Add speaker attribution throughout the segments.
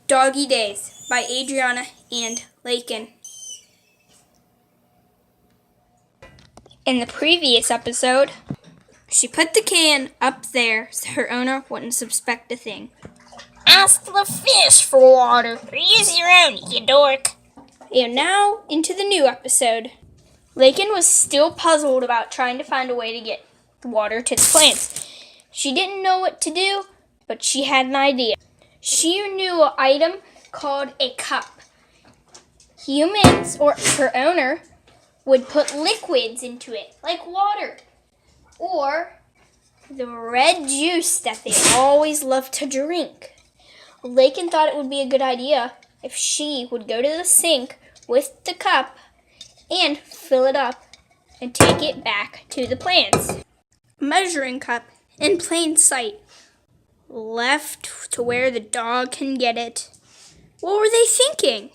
Speaker 1: Doggy Days by Adriana and Lakin. In the previous episode, she put the can up there so her owner wouldn't suspect a thing.
Speaker 2: Ask the fish for water, or use your own, you dork.
Speaker 1: And now, into the new episode. Lakin was still puzzled about trying to find a way to get the water to the plants. She didn't know what to do, but she had an idea. She knew an item called a cup. Humans, or her owner, would put liquids into it, like water, or the red juice that they always love to drink. Lakin thought it would be a good idea if she would go to the sink with the cup and fill it up and take it back to the plants. A measuring cup in plain sight, left to where the dog can get it. What were they thinking?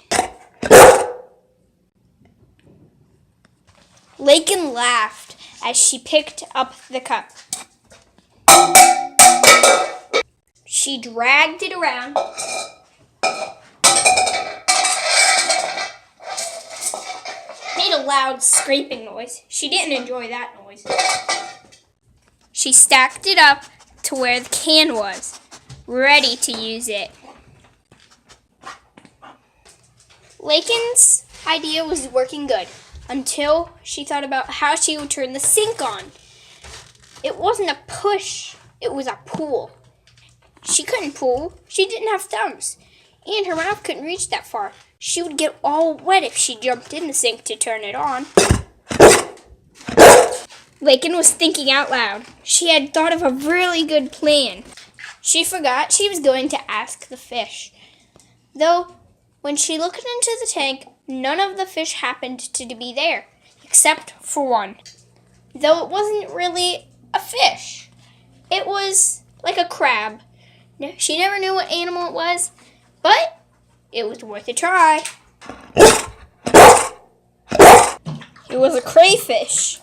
Speaker 1: Lakin laughed as she picked up the cup. She dragged it around. Made a loud scraping noise. She didn't enjoy that noise. She stacked it up to where the can was, ready to use it. Lakin's idea was working good until she thought about how she would turn the sink on. It wasn't a push, it was a pull. She couldn't pull, she didn't have thumbs, and her mouth couldn't reach that far. She would get all wet if she jumped in the sink to turn it on. Lakin was thinking out loud. She had thought of a really good plan. She forgot she was going to ask the fish. Though, when she looked into the tank, none of the fish happened to be there, except for one. Though it wasn't really a fish. It was like a crab. She never knew what animal it was, but it was worth a try. It was a crayfish.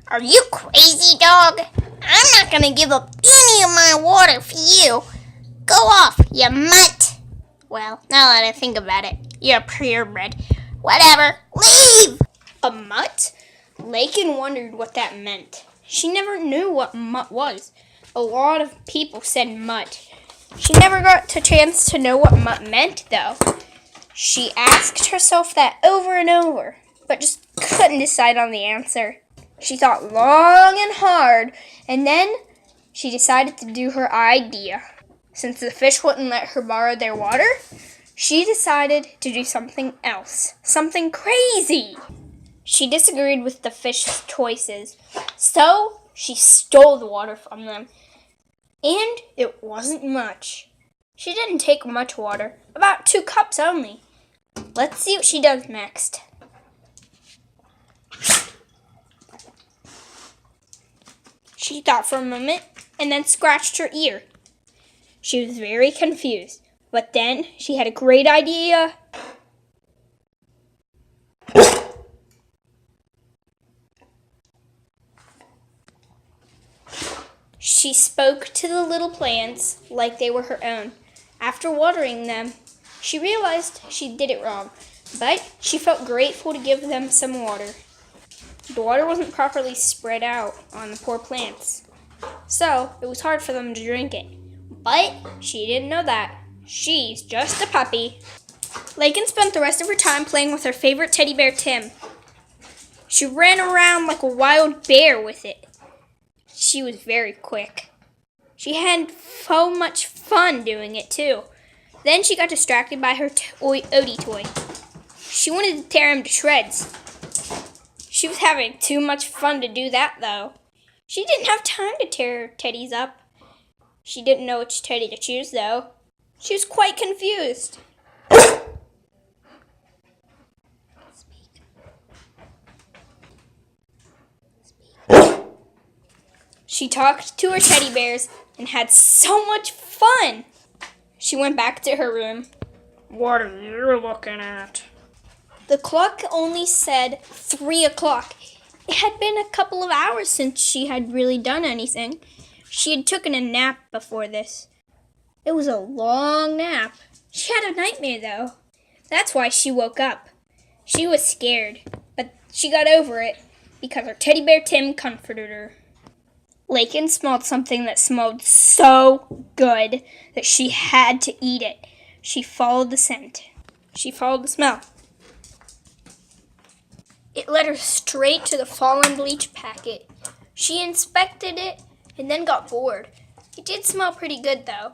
Speaker 2: Are you crazy, dog? I'm not gonna give up any of my water for you. Go off, you mutt. Well, now that I think about it, you're purebred. Whatever, leave!
Speaker 1: A mutt? Lakin wondered what that meant. She never knew what mutt was. A lot of people said mutt. She never got a chance to know what mutt meant, though. She asked herself that over and over, but just couldn't decide on the answer. She thought long and hard, and then she decided to do her idea. Since the fish wouldn't let her borrow their water, she decided to do something else, something crazy. She disagreed with the fish's choices, so she stole the water from them. And it wasn't much. She didn't take much water, about 2 cups only. Let's see what she does next. She thought for a moment and then scratched her ear. She was very confused, but then she had a great idea. She spoke to the little plants like they were her own. After watering them, she realized she did it wrong, but she felt grateful to give them some water. The water wasn't properly spread out on the poor plants, so it was hard for them to drink it. But she didn't know that. She's just a puppy. Lakin spent the rest of her time playing with her favorite teddy bear, Tim. She ran around like a wild bear with it. She was very quick. She had so much fun doing it, too. Then she got distracted by her Odie toy. She wanted to tear him to shreds. She was having too much fun to do that, though. She didn't have time to tear her teddies up. She didn't know which teddy to choose, though. She was quite confused. She talked to her teddy bears and had so much fun. She went back to her room.
Speaker 3: What are you looking at?
Speaker 1: The clock only said 3 o'clock. It had been a couple of hours since she had really done anything. She had taken a nap before this. It was a long nap. She had a nightmare, though. That's why she woke up. She was scared, but she got over it because her teddy bear Tim comforted her. Lakin smelled something that smelled so good that she had to eat it. She followed the scent. She followed the smell. It led her straight to the fallen bleach packet. She inspected it and then got bored. It did smell pretty good, though.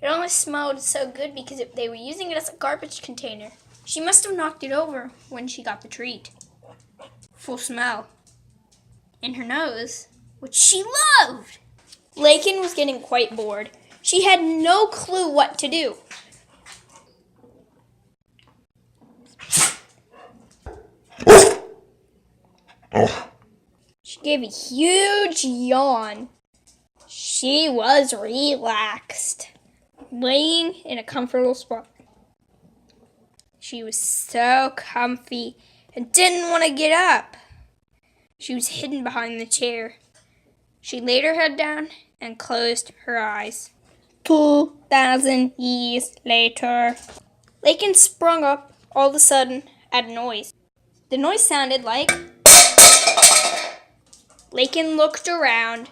Speaker 1: It only smelled so good because they were using it as a garbage container. She must have knocked it over when she got the treat. Full smell. In her nose, which she loved. Lakin was getting quite bored. She had no clue what to do. She gave a huge yawn. She was relaxed, laying in a comfortable spot. She was so comfy and didn't want to get up. She was hidden behind the chair. She laid her head down and closed her eyes. 2,000 years later, Lakin sprung up all of a sudden at a noise. The noise sounded like... Lakin looked around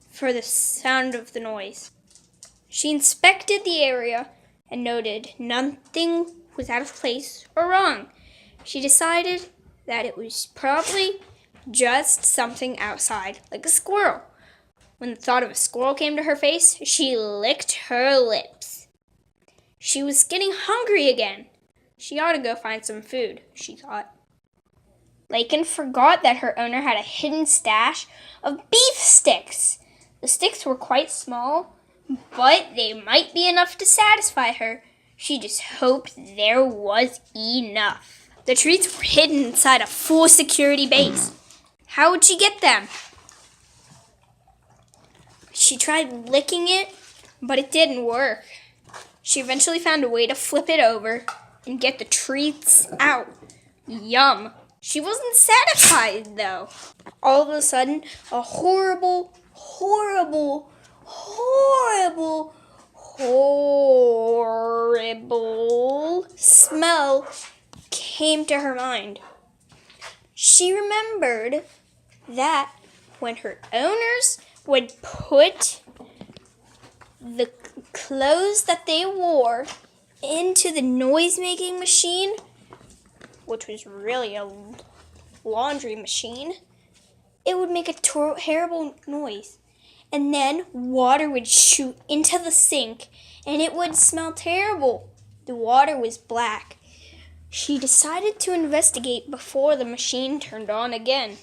Speaker 1: for the sound of the noise. She inspected the area and noted nothing was out of place or wrong. She decided that it was probably just something outside, like a squirrel. When the thought of a squirrel came to her face, she licked her lips. She was getting hungry again. She ought to go find some food, she thought. Lakin forgot that her owner had a hidden stash of beef sticks. The sticks were quite small, but they might be enough to satisfy her. She just hoped there was enough. The treats were hidden inside a full security base. How would she get them? She tried licking it, but it didn't work. She eventually found a way to flip it over and get the treats out. Yum. She wasn't satisfied, though. All of a sudden, a horrible smell came to her mind. She remembered that when her owners would put the clothes that they wore into the noise-making machine, which was really a laundry machine, it would make a terrible noise. And then water would shoot into the sink, and it would smell terrible. The water was black. She decided to investigate before the machine turned on again.